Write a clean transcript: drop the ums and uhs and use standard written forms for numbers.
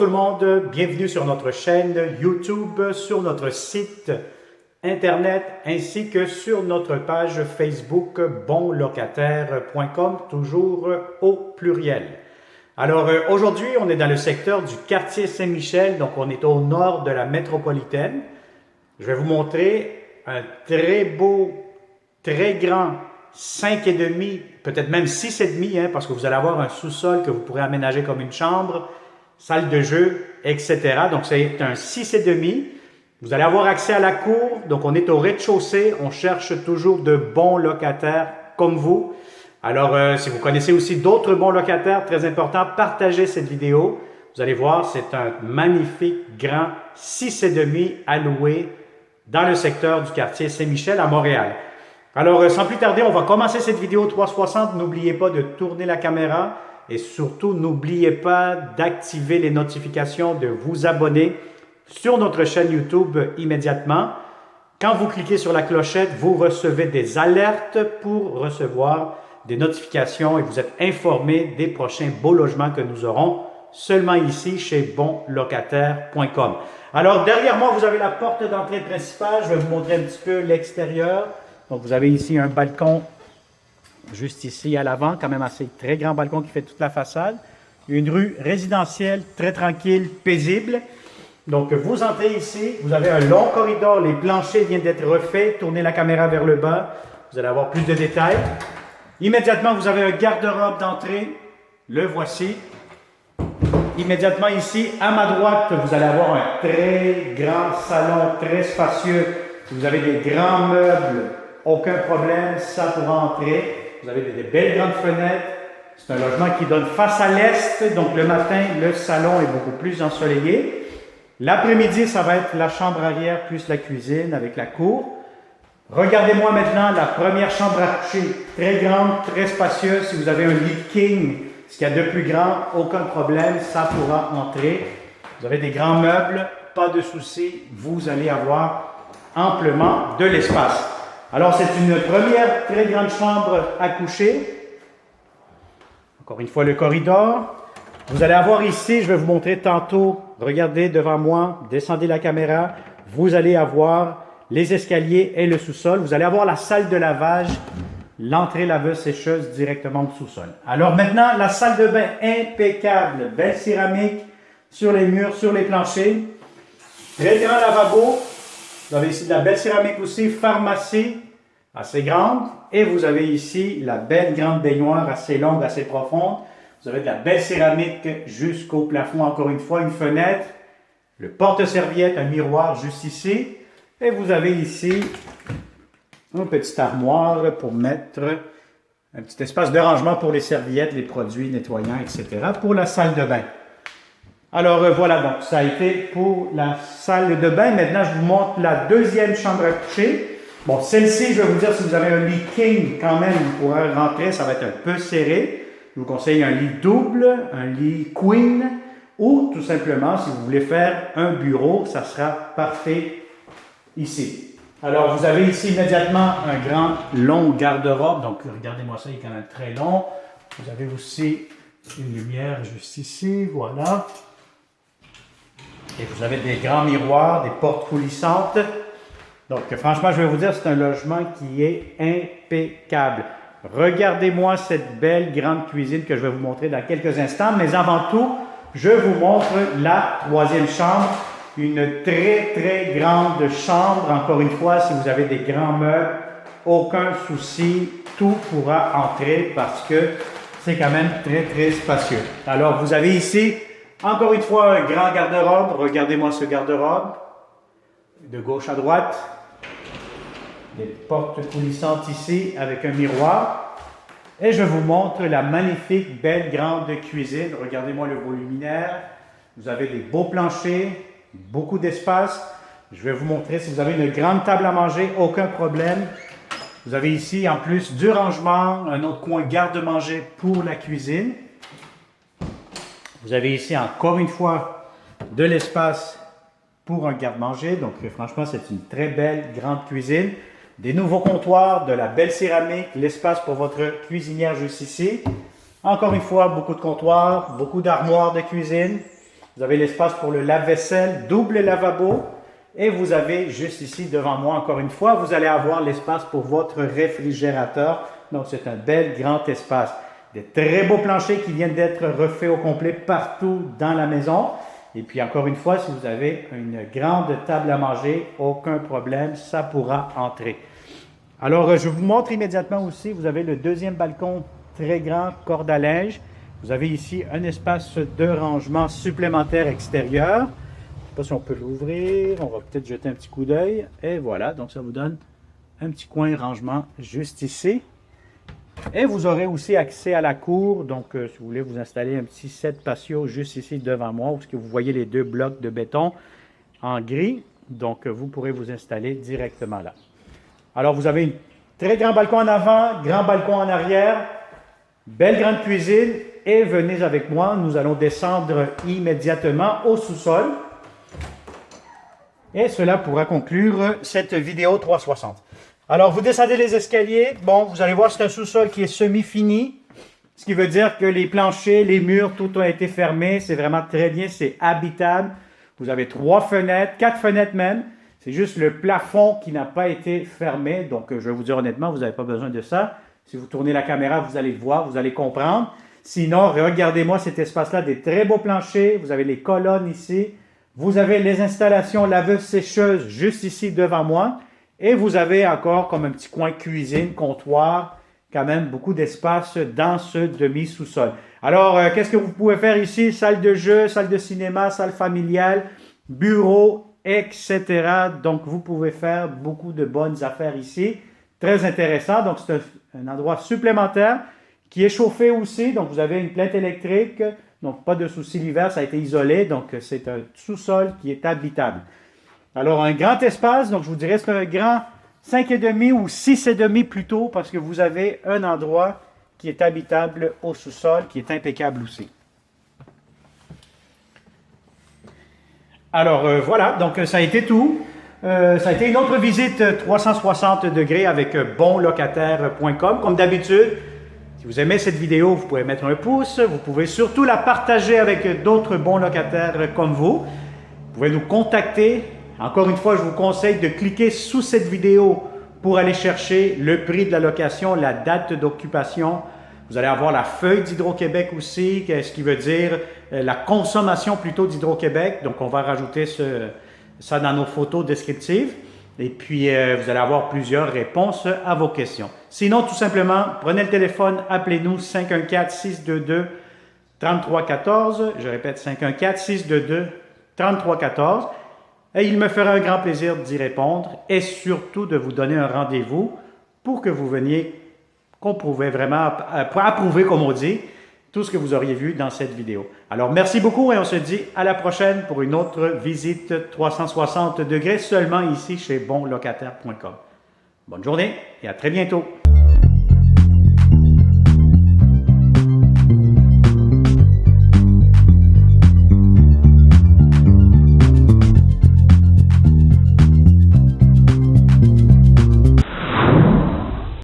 tout le monde, bienvenue sur notre chaîne YouTube, sur notre site internet ainsi que sur notre page Facebook bonlocataire.com, toujours au pluriel. Alors aujourd'hui, on est dans le secteur du quartier Saint-Michel, donc on est au nord de la métropolitaine. Je vais vous montrer un très beau, très grand 5,5, peut-être même 6,5, parce que vous allez avoir un sous-sol que vous pourrez aménager comme une chambre, salle de jeu, etc. Donc c'est un 6,5. Vous allez avoir accès à la cour, donc on est au rez-de-chaussée, on cherche toujours de bons locataires comme vous. Alors si vous connaissez aussi d'autres bons locataires, très important, partagez cette vidéo. Vous allez voir, c'est un magnifique grand 6,5 à louer dans le secteur du quartier Saint-Michel à Montréal. Alors, sans plus tarder, on va commencer cette vidéo 360. N'oubliez pas de tourner la caméra et surtout, n'oubliez pas d'activer les notifications, de vous abonner sur notre chaîne YouTube immédiatement. Quand vous cliquez sur la clochette, vous recevez des alertes pour recevoir des notifications et vous êtes informé des prochains beaux logements que nous aurons seulement ici chez bonlocataire.com. Alors, derrière moi, vous avez la porte d'entrée principale. Je vais vous montrer un petit peu l'extérieur. Donc, vous avez ici un balcon juste ici à l'avant, quand même assez très grand balcon qui fait toute la façade. Une rue résidentielle très tranquille, paisible. Donc, vous entrez ici, vous avez un long corridor, les planchers viennent d'être refaits. Tournez la caméra vers le bas, vous allez avoir plus de détails. Immédiatement, vous avez un garde-robe d'entrée, le voici. Immédiatement ici, à ma droite, vous allez avoir un très grand salon, très spacieux. Vous avez des grands meubles. Aucun problème, ça pourra entrer. Vous avez des belles grandes fenêtres. C'est un logement qui donne face à l'est, donc le matin, le salon est beaucoup plus ensoleillé. L'après-midi, ça va être la chambre arrière plus la cuisine avec la cour. Regardez-moi maintenant la première chambre à coucher, très grande, très spacieuse. Si vous avez un lit king, ce qu'il y a de plus grand, aucun problème, ça pourra entrer. Vous avez des grands meubles, pas de souci, vous allez avoir amplement de l'espace. Alors, c'est une première très grande chambre à coucher. Encore une fois, le corridor. Vous allez avoir ici, je vais vous montrer tantôt, regardez devant moi, descendez la caméra, vous allez avoir les escaliers et le sous-sol. Vous allez avoir la salle de lavage, l'entrée laveuse-sécheuse directement au sous-sol. Alors maintenant, la salle de bain impeccable, belle céramique sur les murs, sur les planchers. Très grand lavabo. Vous avez ici de la belle céramique aussi, pharmacie assez grande. Et vous avez ici la belle grande baignoire assez longue, assez profonde. Vous avez de la belle céramique jusqu'au plafond, encore une fois, une fenêtre, le porte-serviette, un miroir juste ici. Et vous avez ici une petite armoire pour mettre un petit espace de rangement pour les serviettes, les produits nettoyants, etc. pour la salle de bain. Alors voilà, donc ça a été pour la salle de bain. Maintenant, je vous montre la deuxième chambre à coucher. Bon, celle-ci, je vais vous dire, si vous avez un lit king, quand même, vous pourrez rentrer, ça va être un peu serré. Je vous conseille un lit double, un lit queen, ou tout simplement, si vous voulez faire un bureau, ça sera parfait ici. Alors, vous avez ici immédiatement un grand, long garde-robe. Donc, regardez-moi ça, il est quand même très long. Vous avez aussi une lumière juste ici, voilà. Et vous avez des grands miroirs, des portes coulissantes. Donc, franchement, je vais vous dire, c'est un logement qui est impeccable. Regardez-moi cette belle grande cuisine que je vais vous montrer dans quelques instants. Mais avant tout, je vous montre la troisième chambre. Une très, très grande chambre. Encore une fois, si vous avez des grands meubles, aucun souci, tout pourra entrer parce que c'est quand même très, très spacieux. Alors, vous avez ici, encore une fois, un grand garde-robe. Regardez-moi ce garde-robe. De gauche à droite. Des portes coulissantes ici avec un miroir. Et je vous montre la magnifique, belle, grande cuisine. Regardez-moi le beau luminaire. Vous avez des beaux planchers, beaucoup d'espace. Je vais vous montrer si vous avez une grande table à manger, aucun problème. Vous avez ici, en plus du rangement, un autre coin garde-manger pour la cuisine. Vous avez ici, encore une fois, de l'espace pour un garde-manger. Donc, franchement, c'est une très belle, grande cuisine. Des nouveaux comptoirs, de la belle céramique, l'espace pour votre cuisinière juste ici. Encore une fois, beaucoup de comptoirs, beaucoup d'armoires de cuisine. Vous avez l'espace pour le lave-vaisselle, double lavabo. Et vous avez juste ici devant moi, encore une fois, vous allez avoir l'espace pour votre réfrigérateur. Donc, c'est un bel grand espace. Des très beaux planchers qui viennent d'être refaits au complet partout dans la maison. Et puis, encore une fois, si vous avez une grande table à manger, aucun problème, ça pourra entrer. Alors, je vous montre immédiatement aussi, vous avez le deuxième balcon très grand, corde à linge. Vous avez ici un espace de rangement supplémentaire extérieur. Je ne sais pas si on peut l'ouvrir, on va peut-être jeter un petit coup d'œil. Et voilà, donc ça vous donne un petit coin rangement juste ici. Et vous aurez aussi accès à la cour, donc si vous voulez vous installer un petit set patio juste ici devant moi, où vous voyez les deux blocs de béton en gris, donc vous pourrez vous installer directement là. Alors vous avez un très grand balcon en avant, grand balcon en arrière, belle grande cuisine, et venez avec moi, nous allons descendre immédiatement au sous-sol. Et cela pourra conclure cette vidéo 360. Alors, vous descendez les escaliers. Bon, vous allez voir, c'est un sous-sol qui est semi-fini. Ce qui veut dire que les planchers, les murs, tout a été fermé. C'est vraiment très bien, c'est habitable. Vous avez 3 fenêtres, 4 fenêtres même. C'est juste le plafond qui n'a pas été fermé. Donc, je vais vous dire honnêtement, vous n'avez pas besoin de ça. Si vous tournez la caméra, vous allez le voir, vous allez comprendre. Sinon, regardez-moi cet espace-là, des très beaux planchers. Vous avez les colonnes ici. Vous avez les installations laveuse-sécheuse juste ici devant moi. Et vous avez encore comme un petit coin cuisine, comptoir, quand même beaucoup d'espace dans ce demi-sous-sol. Alors, qu'est-ce que vous pouvez faire ici? Salle de jeu, salle de cinéma, salle familiale, bureau, etc. Donc, vous pouvez faire beaucoup de bonnes affaires ici. Très intéressant. Donc, c'est un endroit supplémentaire qui est chauffé aussi. Donc, vous avez une plainte électrique. Donc, pas de souci l'hiver, ça a été isolé. Donc, c'est un sous-sol qui est habitable. Alors, un grand espace, donc je vous dirais c'est un grand 5,5 ou 6,5 plutôt, parce que vous avez un endroit qui est habitable au sous-sol, qui est impeccable aussi. Alors, voilà, donc ça a été tout. Ça a été une autre visite 360 degrés avec bonlocataire.com. Comme d'habitude, si vous aimez cette vidéo, vous pouvez mettre un pouce. Vous pouvez surtout la partager avec d'autres bons locataires comme vous. Vous pouvez nous contacter. Encore une fois, je vous conseille de cliquer sous cette vidéo pour aller chercher le prix de la location, la date d'occupation. Vous allez avoir la feuille d'Hydro-Québec aussi, ce qui veut dire la consommation plutôt d'Hydro-Québec. Donc, on va rajouter ça dans nos photos descriptives. Et puis, vous allez avoir plusieurs réponses à vos questions. Sinon, tout simplement, prenez le téléphone, appelez-nous 514-622-3314. Je répète, 514-622-3314. Et il me fera un grand plaisir d'y répondre et surtout de vous donner un rendez-vous pour que vous veniez, qu'on pouvait vraiment approuver, comme on dit, tout ce que vous auriez vu dans cette vidéo. Alors, merci beaucoup et on se dit à la prochaine pour une autre visite 360 degrés seulement ici chez bonlocataire.com. Bonne journée et à très bientôt.